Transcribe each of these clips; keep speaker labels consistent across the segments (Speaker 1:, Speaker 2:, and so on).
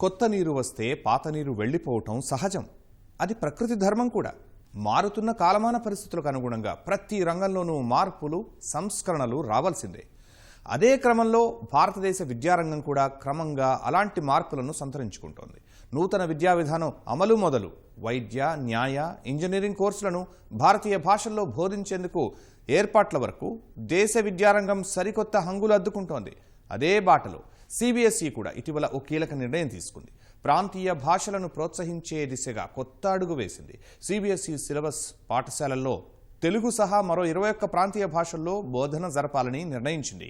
Speaker 1: కొత్త నీరు వస్తే పాత నీరు వెళ్ళిపోవటం సహజం. అది ప్రకృతి ధర్మం కూడా. మారుతున్న కాలమాన పరిస్థితులకు అనుగుణంగా ప్రతి రంగంలోనూ మార్పులు, సంస్కరణలు రావాల్సిందే. అదే క్రమంలో భారతదేశ విద్యారంగం కూడా క్రమంగా అలాంటి మార్పులను సంతరించుకుంటోంది. నూతన విద్యా విధానం అమలు మొదలు వైద్య, న్యాయ, ఇంజనీరింగ్ కోర్సులను భారతీయ భాషల్లో బోధించేందుకు ఏర్పాట్ల వరకు దేశ విద్యారంగం సరికొత్త హంగులు అద్దుకుంటోంది. అదే బాటలో CBSE కూడా ఇటీవల ఓ కీలక నిర్ణయం తీసుకుంది. ప్రాంతీయ భాషలను ప్రోత్సహించే దిశగా కొత్త అడుగు వేసింది. CBSE సిలబస్ పాఠశాలల్లో తెలుగు సహా మరో 21 ప్రాంతీయ భాషల్లో బోధన జరపాలని నిర్ణయించింది.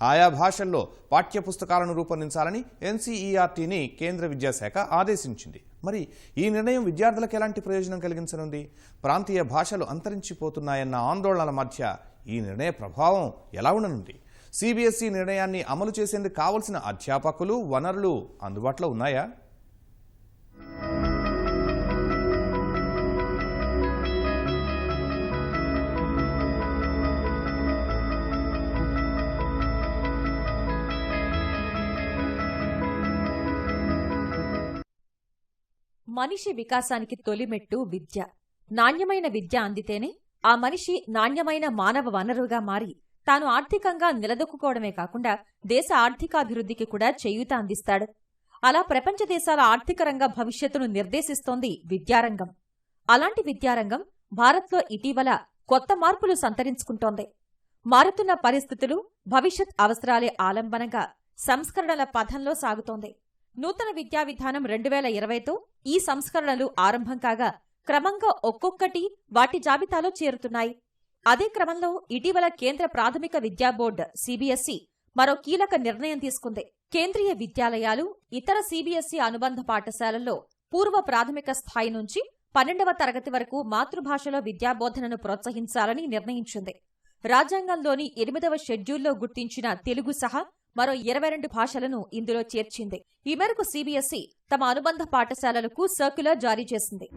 Speaker 1: ఆయా భాషల్లో పాఠ్యపుస్తకాలను రూపొందించాలని NCERTని కేంద్ర విద్యాశాఖ ఆదేశించింది. మరి ఈ నిర్ణయం విద్యార్థులకు ఎలాంటి ప్రయోజనం కలిగించనుంది? ప్రాంతీయ భాషలు అంతరించిపోతున్నాయన్న ఆందోళనల మధ్య ఈ నిర్ణయ ప్రభావం ఎలా ఉండనుంది? CBSE నిర్ణయాన్ని అమలు చేసేందుకు కావలసిన అధ్యాపకులు, వనరులు అందుబాటులో ఉన్నాయా?
Speaker 2: మనిషి వికాసానికి తొలిమెట్టు విద్య. నాణ్యమైన విద్య అందితేనే ఆ మనిషి నాణ్యమైన మానవ వనరుగా మారి తాను ఆర్థికంగా నిలదొక్కుకోవడమే కాకుండా దేశ ఆర్థికాభివృద్ధికి కూడా చేయూత అందిస్తాడు. అలా ప్రపంచ దేశాల ఆర్థిక రంగ భవిష్యత్తును నిర్దేశిస్తోంది విద్యారంగం. అలాంటి విద్యారంగం భారత్లో ఇటీవల కొత్త మార్పులు సంతరించుకుంటోంది. మారుతున్న పరిస్థితులు, భవిష్యత్ అవసరాలే ఆలంబనగా సంస్కరణల పథంలో సాగుతోంది. నూతన విద్యా విధానం 2020తో ఈ సంస్కరణలు ఆరంభం కాగా క్రమంగా ఒక్కొక్కటి వాటి జాబితాలో చేరుతున్నాయి. అదే క్రమంలో ఇటీవల కేంద్ర ప్రాథమిక విద్యా బోర్డు CBSE మరో కీలక నిర్ణయం తీసుకుంది. కేంద్రీయ విద్యాలయాలు, ఇతర CBSE అనుబంధ పాఠశాలల్లో పూర్వ ప్రాథమిక స్థాయి నుంచి 12వ తరగతి వరకు మాతృభాషలో విద్యాబోధనను ప్రోత్సహించాలని నిర్ణయించింది. రాజ్యాంగంలోని 8వ షెడ్యూల్లో గుర్తించిన తెలుగు సహా మరో 22 భాషలను ఇందులో చేర్చింది. ఈ మేరకు CBSE తమ అనుబంధ పాఠశాలలకు సర్క్యులర్ జారీ చేసింది.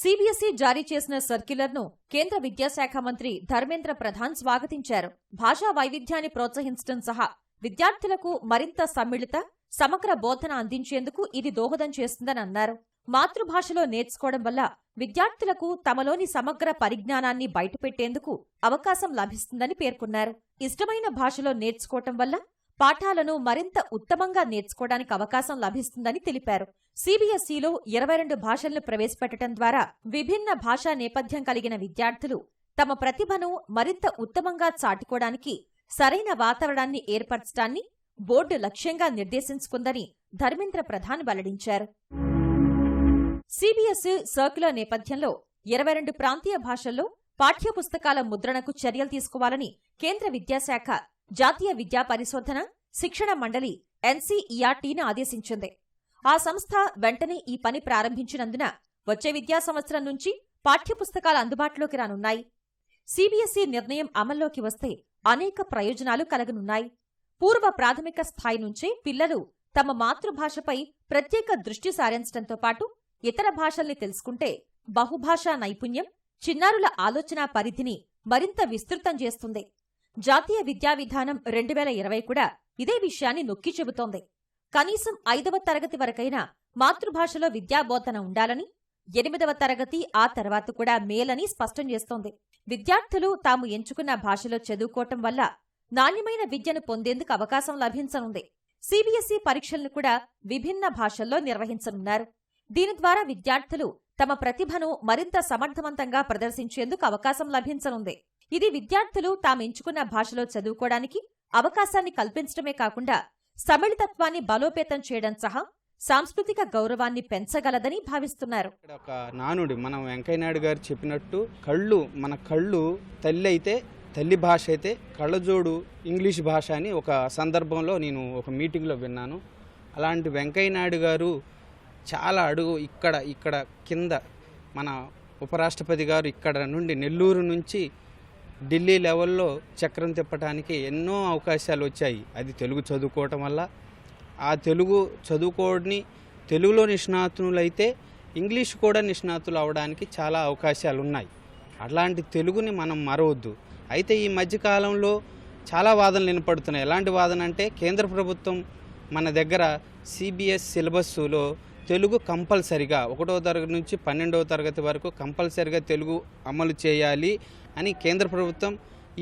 Speaker 2: CBSE జారీ చేసిన సర్క్యులర్ను కేంద్ర విద్యాశాఖ మంత్రి ధర్మేంద్ర ప్రధాన్ స్వాగతించారు. భాషా వైవిధ్యాన్ని ప్రోత్సహించడం సహా విద్యార్థులకు మరింత సమ్మిళిత, సమగ్ర బోధన అందించేందుకు ఇది దోహదం చేస్తుందని అన్నారు. మాతృభాషలో నేర్చుకోవడం వల్ల విద్యార్థులకు తమలోని సమగ్ర పరిజ్ఞానాన్ని బయటపెట్టేందుకు అవకాశం లభిస్తుందని పేర్కొన్నారు. ఇష్టమైన భాషలో నేర్చుకోవటం వల్ల పాఠాలను మరింత ఉత్తమంగా నేర్చుకోవడానికి అవకాశం లభిస్తుందని తెలిపారు. CBSEలో 22 భాషలను ప్రవేశపెట్టడం ద్వారా విభిన్న భాషా నేపథ్యం కలిగిన విద్యార్థులు తమ ప్రతిభను మరింత ఉత్తమంగా చాటుకోవడానికి సరైన వాతావరణాన్ని ఏర్పరచడాన్ని బోర్డు లక్ష్యంగా నిర్దేశించుకుందని ధర్మేంద్ర ప్రధాన్ వెల్లడించారు. CBSE సర్క్యులర్ నేపథ్యంలో 22 ప్రాంతీయ భాషల్లో పాఠ్యపుస్తకాల ముద్రణకు చర్యలు తీసుకోవాలని కేంద్ర విద్యాశాఖ జాతీయ విద్యా పరిశోధన, శిక్షణ మండలి NCERTని ఆదేశించింది. ఆ సంస్థ వెంటనే ఈ పని ప్రారంభించినందున వచ్చే విద్యా సంవత్సరం నుంచి పాఠ్యపుస్తకాలు అందుబాటులోకి రానున్నాయి. CBSE నిర్ణయం అమల్లోకి వస్తే అనేక ప్రయోజనాలు కలగనున్నాయి. పూర్వ ప్రాథమిక స్థాయి నుంచే పిల్లలు తమ మాతృభాషపై ప్రత్యేక దృష్టి సారించడంతో పాటు ఇతర భాషల్ని తెలుసుకుంటే బహుభాషా నైపుణ్యం చిన్నారుల ఆలోచనా పరిధిని మరింత విస్తృతం చేస్తుంది. జాతీయ విద్యా విధానం 2020 కూడా ఇదే విషయాన్ని నొక్కి చెబుతోంది. కనీసం 5వ తరగతి వరకైనా మాతృభాషలో విద్యాబోధన ఉండాలని, 8వ తరగతి ఆ తర్వాత కూడా మేలని స్పష్టం చేస్తోంది. విద్యార్థులు తాము ఎంచుకున్న భాషలో చదువుకోవటం వల్ల నాణ్యమైన విద్యను పొందేందుకు అవకాశం లభించనుంది. CBSE పరీక్షలను కూడా విభిన్న భాషల్లో నిర్వహించనున్నారు. దీని ద్వారా విద్యార్థులు తమ ప్రతిభను మరింత సమర్థవంతంగా ప్రదర్శించేందుకు అవకాశం లభించనుంది. ఇది విద్యార్థులు తామెంచుకున్న భాషలో చదువుకోవడానికి అవకాశాన్ని కల్పించడమే కాకుండా సమ్మిళితత్వాన్ని బలోపేతం చేయడం సహా సాంస్కృతిక గౌరవాన్ని పెంచగలదని భావిస్తున్నారు.
Speaker 3: ఒక నానుడి మనం వెంకయ్యనాయుడు గారు చెప్పినట్టు మన కళ్ళు తల్లి అయితే, తల్లి భాష అయితే కళ్ళజోడు ఇంగ్లీష్ భాష అని ఒక సందర్భంలో నేను ఒక మీటింగ్లో విన్నాను. అలాంటి వెంకయ్యనాయుడు గారు చాలా అడుగు ఇక్కడ కింద మన ఉపరాష్ట్రపతి గారు ఇక్కడ నుండి నెల్లూరు నుంచి ఢిల్లీ లెవెల్లో చక్రం తిప్పడానికి ఎన్నో అవకాశాలు వచ్చాయి. అది తెలుగు చదువుకోవటం వల్ల. ఆ తెలుగు చదువుకోవడాన్ని తెలుగులో నిష్ణాతులైతే ఇంగ్లీష్ కూడా నిష్ణాతులు అవడానికి చాలా అవకాశాలు ఉన్నాయి. అలాంటి తెలుగుని మనం మరవద్దు. అయితే ఈ మధ్యకాలంలో చాలా వాదనలు వినపడుతున్నాయి. ఎలాంటి వాదన అంటే కేంద్ర ప్రభుత్వం మన దగ్గర సిబిఎస్ సిలబస్సులో తెలుగు కంపల్సరిగా 1వ తరగతి నుంచి 12వ తరగతి వరకు కంపల్సరిగా తెలుగు అమలు చేయాలి అని కేంద్ర ప్రభుత్వం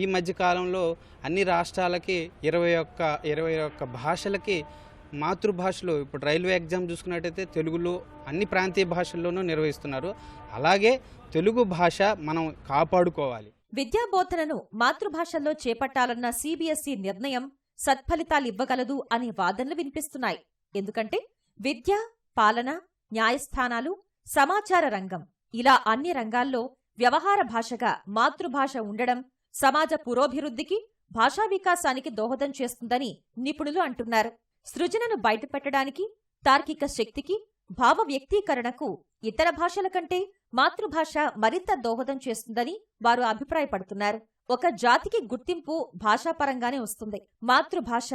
Speaker 3: ఈ మధ్యకాలంలో అన్ని రాష్ట్రాలకి 21 భాషలకి మాతృభాషలో, ఇప్పుడు రైల్వే ఎగ్జామ్ చూసుకున్నట్టయితే తెలుగులో అన్ని ప్రాంతీయ భాషల్లోనూ నిర్వహిస్తున్నారు. అలాగే తెలుగు భాష మనం కాపాడుకోవాలి.
Speaker 2: విద్యాబోధనను మాతృభాషల్లో చేపట్టాలన్న సిబిఎస్ఈ నిర్ణయం సత్ఫలితాలివ్వగలదు అనే వాదనలు వినిపిస్తున్నాయి. ఎందుకంటే విద్య, పాలన, న్యాయస్థానాలు, సమాచార రంగం ఇలా అన్ని రంగాల్లో వ్యవహార భాషగా మాతృభాష ఉండడం సమాజ పురోభివృద్ధికి, భాషా వికాసానికి దోహదం చేస్తుందని నిపుణులు అంటున్నారు. సృజనను బయటపెట్టడానికి, తార్కిక శక్తికి, భావ వ్యక్తీకరణకు ఇతర భాషల కంటే మాతృభాష మరింత దోహదం చేస్తుందని వారు అభిప్రాయపడుతున్నారు. ఒక జాతికి గుర్తింపు భాషాపరంగానే వస్తుంది. మాతృభాష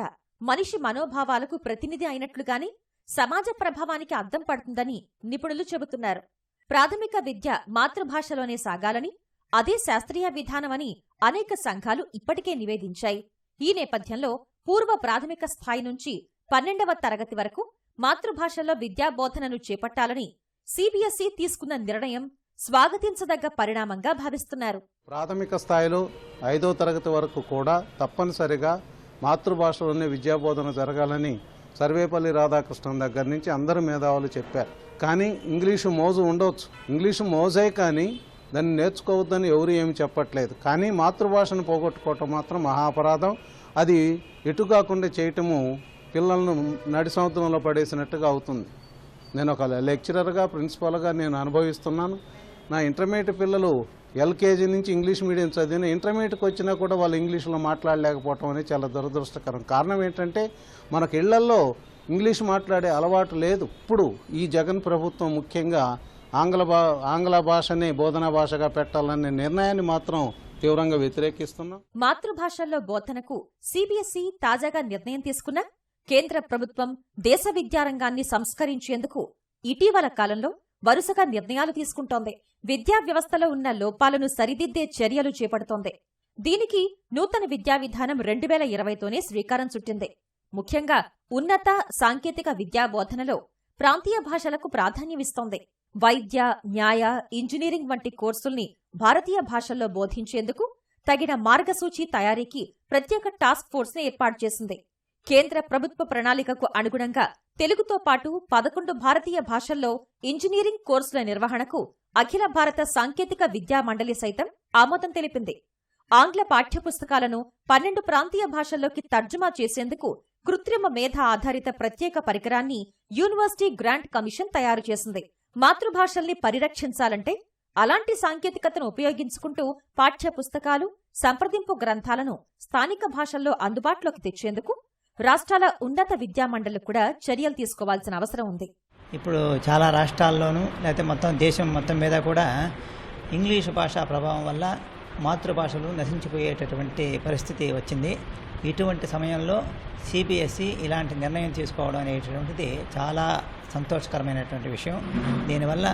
Speaker 2: మనిషి మనోభావాలకు ప్రతినిధి అయినట్లుగానే సమాజ ప్రభావానికి అద్దం పడుతుందని నిపుణులు చెబుతున్నారు. ప్రాథమిక విద్య మాతృభాషలోనే సాగాలని, అదే శాస్త్రీయ విధానమని అనేక సంఘాలు ఇప్పటికే నివేదించాయి. ఈ నేపథ్యంలో పూర్వ ప్రాథమిక స్థాయి నుంచి 12వ తరగతి వరకు మాతృభాషలో విద్యాబోధనను చేపట్టాలని సిబిఎస్ఈ తీసుకున్న నిర్ణయం స్వాగతించదగ్గ పరిణామంగా భావిస్తున్నారు.
Speaker 4: ప్రాథమిక స్థాయిలో 5వ తరగతి వరకు కూడా తప్పనిసరిగా మాతృభాషలోనే విద్యాబోధన జరగాలని సర్వేపల్లి రాధాకృష్ణన్ దగ్గర నుంచి అందరు మేధావులు చెప్పారు. కానీ ఇంగ్లీషు మోజు ఉండవచ్చు, ఇంగ్లీషు మోజే కానీ దాన్ని నేర్చుకోవద్దని ఎవరు ఏమి చెప్పట్లేదు. కానీ మాతృభాషను పోగొట్టుకోవటం మాత్రం మహాపరాధం. అది ఎటు కాకుండా చేయటము పిల్లలను నడి సముద్రంలో పడేసినట్టుగా అవుతుంది. నేను ఒక లెక్చరర్గా, ప్రిన్సిపాల్గా నేను అనుభవిస్తున్నాను. నా ఇంటర్మీడియట్ పిల్లలు ఎల్కేజీ నుంచి ఇంగ్లీష్ మీడియం చదివిన ఇంటర్మీడియట్కి వచ్చినా కూడా వాళ్ళు ఇంగ్లీష్లో మాట్లాడలేకపోవటం అనేది చాలా దురదృష్టకరం. కారణం ఏంటంటే మనకు ఇళ్లల్లో ఇంగ్లీష్ మాట్లాడే అలవాటు లేదు. ఇప్పుడు ఈ జగన్ ప్రభుత్వం ముఖ్యంగా ఆంగ్ల భాషని బోధనా భాషగా పెట్టాలనే నిర్ణయాన్ని మాత్రం తీవ్రంగా వ్యతిరేకిస్తున్నాం.
Speaker 2: మాతృభాషల్లో బోధనకు సిబిఎస్ఈ తాజాగా నిర్ణయం తీసుకున్న కేంద్ర ప్రభుత్వం దేశ విద్యారంగాన్ని సంస్కరించేందుకు ఇటీవల కాలంలో వరుసగా నిర్ణయాలు తీసుకుంటోంది. విద్యా వ్యవస్థలో ఉన్న లోపాలను సరిదిద్దే చర్యలు చేపడుతోంది. దీనికి నూతన విద్యా విధానం 2020తోనే శ్రీకారం చుట్టింది. ముఖ్యంగా ఉన్నత సాంకేతిక విద్యాబోధనలో ప్రాంతీయ భాషలకు ప్రాధాన్యమిస్తోంది. వైద్య, న్యాయ, ఇంజనీరింగ్ వంటి కోర్సుల్ని భారతీయ భాషల్లో బోధించేందుకు తగిన మార్గసూచి తయారీకి ప్రత్యేక టాస్క్ ఫోర్స్ని ఏర్పాటు చేసింది. కేంద్ర ప్రభుత్వ ప్రణాళికకు అనుగుణంగా తెలుగుతో పాటు 11 భారతీయ భాషల్లో ఇంజనీరింగ్ కోర్సుల నిర్వహణకు అఖిల భారత సాంకేతిక విద్యా మండలి సైతం ఆమోదం తెలిపింది. ఆంగ్ల పాఠ్యపుస్తకాలను 12 ప్రాంతీయ భాషల్లోకి తర్జుమా చేసేందుకు కృత్రిమ మేధ ఆధారిత ప్రత్యేక పరికరాన్ని యూనివర్సిటీ గ్రాంట్ కమిషన్ తయారు చేసింది. మాతృభాషల్ని పరిరక్షించాలంటే అలాంటి సాంకేతికతను ఉపయోగించుకుంటూ పాఠ్యపుస్తకాలు, సంప్రదింపు గ్రంథాలను స్థానిక భాషల్లో అందుబాటులోకి తెచ్చేందుకు రాష్ట్రాల ఉన్నత విద్యామండళ్లు కూడా చర్యలు తీసుకోవాల్సిన అవసరం ఉంది.
Speaker 5: ఇప్పుడు చాలా రాష్ట్రాల్లోనూ లేకపోతే మొత్తం దేశం మొత్తం మీద కూడా ఇంగ్లీషు భాషా ప్రభావం వల్ల మాతృభాషలు నశించిపోయేటటువంటి పరిస్థితి వచ్చింది. ఇటువంటి సమయంలో సిబిఎస్ఈ ఇలాంటి నిర్ణయం తీసుకోవడం అనేటటువంటిది చాలా సంతోషకరమైనటువంటి విషయం. దీనివల్ల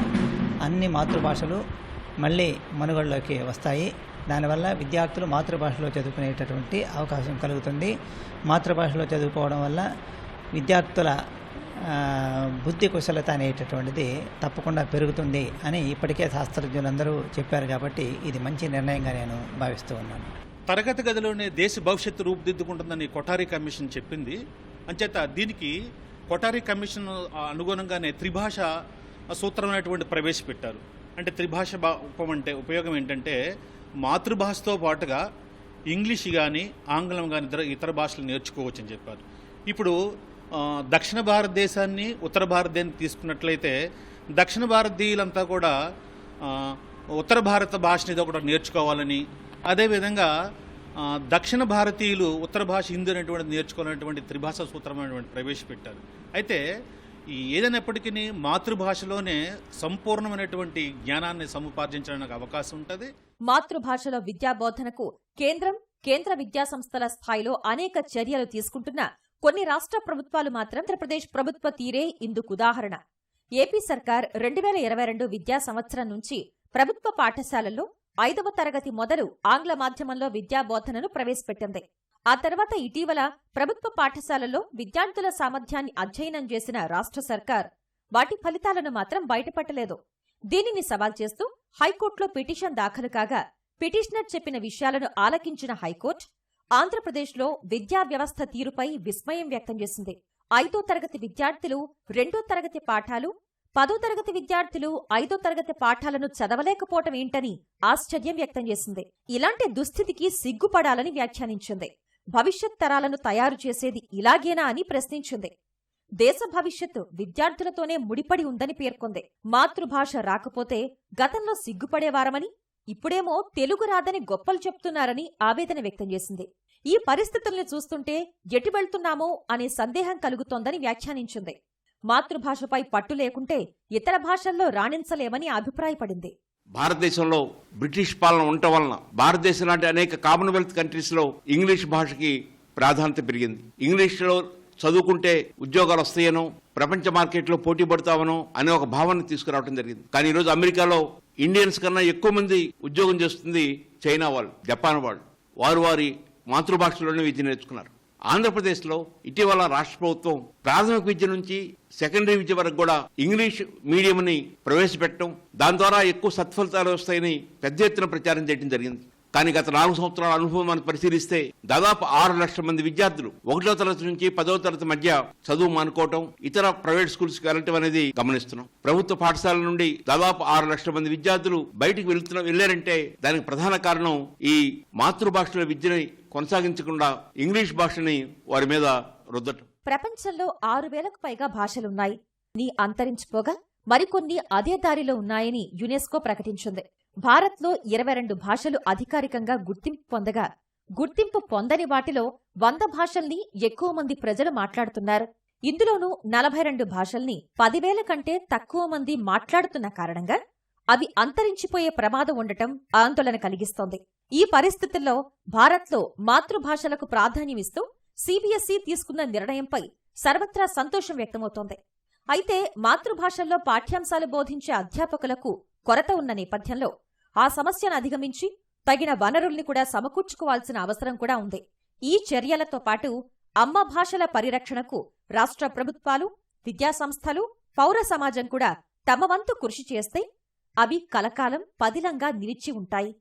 Speaker 5: అన్ని మాతృభాషలు మళ్ళీ మనుగడలోకి వస్తాయి. దానివల్ల విద్యార్థులు మాతృభాషలో చదువుకునేటటువంటి అవకాశం కలుగుతుంది. మాతృభాషలో చదువుకోవడం వల్ల విద్యార్థుల బుద్ధి కుశలత అనేటటువంటిది తప్పకుండా పెరుగుతుంది అని ఇప్పటికే శాస్త్రజ్ఞులందరూ చెప్పారు. కాబట్టి ఇది మంచి నిర్ణయంగా నేను భావిస్తూ ఉన్నాను.
Speaker 6: తరగతి గదిలోనే దేశ భవిష్యత్తు రూపుదిద్దుకుంటుందని కొఠారి కమిషన్ చెప్పింది. అంచేత దీనికి కొఠారి కమిషన్ అనుగుణంగానే త్రిభాష సూత్రం అనేటువంటి ప్రవేశపెట్టారు. అంటే త్రిభాష ఉపయోగం ఏంటంటే మాతృభాషతో పాటుగా ఇంగ్లీష్ కానీ ఆంగ్లం కానీ ఇతర భాషలు నేర్చుకోవచ్చని చెప్పారు. ఇప్పుడు దక్షిణ భారతదేశాన్ని, ఉత్తర భారతదేశాన్ని తీసుకున్నట్లయితే దక్షిణ భారతీయులంతా కూడా ఉత్తర భారత భాషని కూడా నేర్చుకోవాలని, అదేవిధంగా దక్షిణ భారతీయులు ఉత్తర భాష హిందీ అనేటువంటి నేర్చుకోవాలనేటువంటి త్రిభాష సూత్రం అనేటువంటి ప్రవేశపెట్టారు. అయితే ఏదైనప్పటికీ మాతృభాషలోనే సంపూర్ణమైనటువంటి జ్ఞానాన్ని సముపార్జించడానికి అవకాశం ఉంటుంది.
Speaker 2: మాతృభాషలో విద్యాబోధనకు కేంద్ర విద్యాసంస్థల స్థాయిలో అనేక చర్యలు తీసుకుంటున్న కొన్ని రాష్ట్ర ప్రభుత్వాలు మాత్రం ఆంధ్రప్రదేశ్ ప్రభుత్వ తీరే ఇందుకు ఉదాహరణ. ఏపీ సర్కార్ 2022 విద్యా సంవత్సరం నుంచి ప్రభుత్వ పాఠశాలల్లో 5వ తరగతి మొదలు ఆంగ్ల మాధ్యమంలో విద్యాబోధనను ప్రవేశపెట్టింది. ఆ తర్వాత ఇటీవల ప్రభుత్వ పాఠశాలల్లో విద్యార్థుల సామర్థ్యాన్ని అధ్యయనం చేసిన రాష్ట్ర సర్కార్ వాటి ఫలితాలను మాత్రం బయటపట్టలేదు. దీనిని సవాల్ చేస్తూ హైకోర్టులో పిటిషన్ దాఖలు కాగా పిటిషనర్ చెప్పిన విషయాలను ఆలకించిన హైకోర్టు ఆంధ్రప్రదేశ్లో విద్యా వ్యవస్థ తీరుపై విస్మయం వ్యక్తం చేసింది. 5వ తరగతి విద్యార్థులు 2వ తరగతి పాఠాలు, 10వ తరగతి విద్యార్థులు 5వ తరగతి పాఠాలను చదవలేకపోవటం ఏంటని ఆశ్చర్యం వ్యక్తం చేసింది. ఇలాంటి దుస్థితికి సిగ్గుపడాలని వ్యాఖ్యానించింది. భవిష్యత్ తరాలను తయారు చేసేది ఇలాగేనా అని ప్రశ్నించింది. దేశ భవిష్యత్తు విద్యార్థులతోనే ముడిపడి ఉందని పేర్కొంది. మాతృభాష రాకపోతే గతంలో సిగ్గుపడేవారమని, ఇప్పుడేమో తెలుగు రాదని గొప్పలు చెప్తున్నారని ఆవేదన వ్యక్తం చేసింది. ఈ పరిస్థితుల్ని చూస్తుంటే ఎటు వెళ్తున్నామో అనే సందేహం కలుగుతోందని వ్యాఖ్యానించింది. మాతృభాషపై పట్టు లేకుంటే ఇతర భాషల్లో రాణించలేమని అభిప్రాయపడింది.
Speaker 7: భారతదేశంలో బ్రిటిష్ పాలన ఉండటం వలన భారతదేశం లాంటి అనేక కామన్వెల్త్ కంట్రీస్లో ఇంగ్లీష్ భాషకి ప్రాధాన్యత పెరిగింది. ఇంగ్లీష్లో చదువుకుంటే ఉద్యోగాలు వస్తాయనో, ప్రపంచ మార్కెట్లో పోటీ పడతామనో అనే ఒక భావన తీసుకురావడం జరిగింది. కానీ ఈరోజు అమెరికాలో ఇండియన్స్ కన్నా ఎక్కువ మంది ఉద్యోగం చేస్తుంది చైనా వాళ్ళు, జపాన్ వాళ్ళు. వారు వారి మాతృభాషలోనే విద్య నేర్చుకున్నారు. ఆంధ్రప్రదేశ్లో ఇటీవల రాష్ట్ర ప్రభుత్వం ప్రాథమిక విద్య నుంచి సెకండరీ విద్య వరకు కూడా ఇంగ్లీష్ మీడియంని ప్రవేశపెట్టడం, దాని ద్వారా ఎక్కువ సత్ఫలితాలు వస్తాయని పెద్ద ఎత్తున ప్రచారం చేయడం జరిగింది. కానీ గత 4 సంవత్సరాల అనుభవాన్ని పరిశీలిస్తే దాదాపు 6 లక్షల మంది విద్యార్థులు 1వ తరగతి నుంచి 10వ తరగతి మధ్య చదువు మానుకోవటం, ఇతర ప్రైవేట్ స్కూల్స్కి వెళ్ళటం అనేది గమనిస్తున్నాం. ప్రభుత్వ పాఠశాలల నుండి దాదాపు 6 లక్షల మంది విద్యార్థులు బయటికి వెళ్లారంటే దానికి ప్రధాన కారణం ఈ మాతృభాషలో విద్యని కొనసాగించకుండా ఇంగ్లీష్ భాషని వారి మీద రుద్దటం.
Speaker 2: ప్రపంచంలో 6,000కు పైగా భాషలున్నాయి. అంతరించిపోగా మరికొన్ని అదే దారిలో ఉన్నాయని యునెస్కో ప్రకటించింది. భారత్లో 22 భాషలు అధికారికంగా గుర్తింపు పొందగా, గుర్తింపు పొందని వాటిలో 100 భాషల్ని ఎక్కువ మంది ప్రజలు మాట్లాడుతున్నారు. ఇందులోనూ 42 భాషల్ని 10,000 కంటే తక్కువ మంది మాట్లాడుతున్న కారణంగా అవి అంతరించిపోయే ప్రమాదం ఉండటం ఆందోళన కలిగిస్తోంది. ఈ పరిస్థితుల్లో భారత్లో మాతృభాషలకు ప్రాధాన్యమిస్తూ సిబిఎస్ఈ తీసుకున్న నిర్ణయంపై సర్వత్రా సంతోషం వ్యక్తమవుతోంది. అయితే మాతృభాషల్లో పాఠ్యాంశాలు బోధించే అధ్యాపకులకు కొరత ఉన్న నేపథ్యంలో ఆ సమస్యను అధిగమించి తగిన వనరుల్ని కూడా సమకూర్చుకోవాల్సిన అవసరం కూడా ఉంది. ఈ చర్యలతో పాటు అమ్మ భాషల పరిరక్షణకు రాష్ట్ర ప్రభుత్వాలు, విద్యాసంస్థలు, పౌర సమాజం కూడా తమ వంతు కృషి చేస్తే అవి కలకాలం పదిలంగా నిలిచి ఉంటాయి.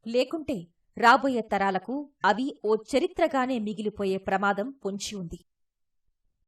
Speaker 2: లేకుంటే రాబోయే తరాలకు అవి ఓ చరిత్రగానే మిగిలిపోయే ప్రమాదం పొంచి ఉంది.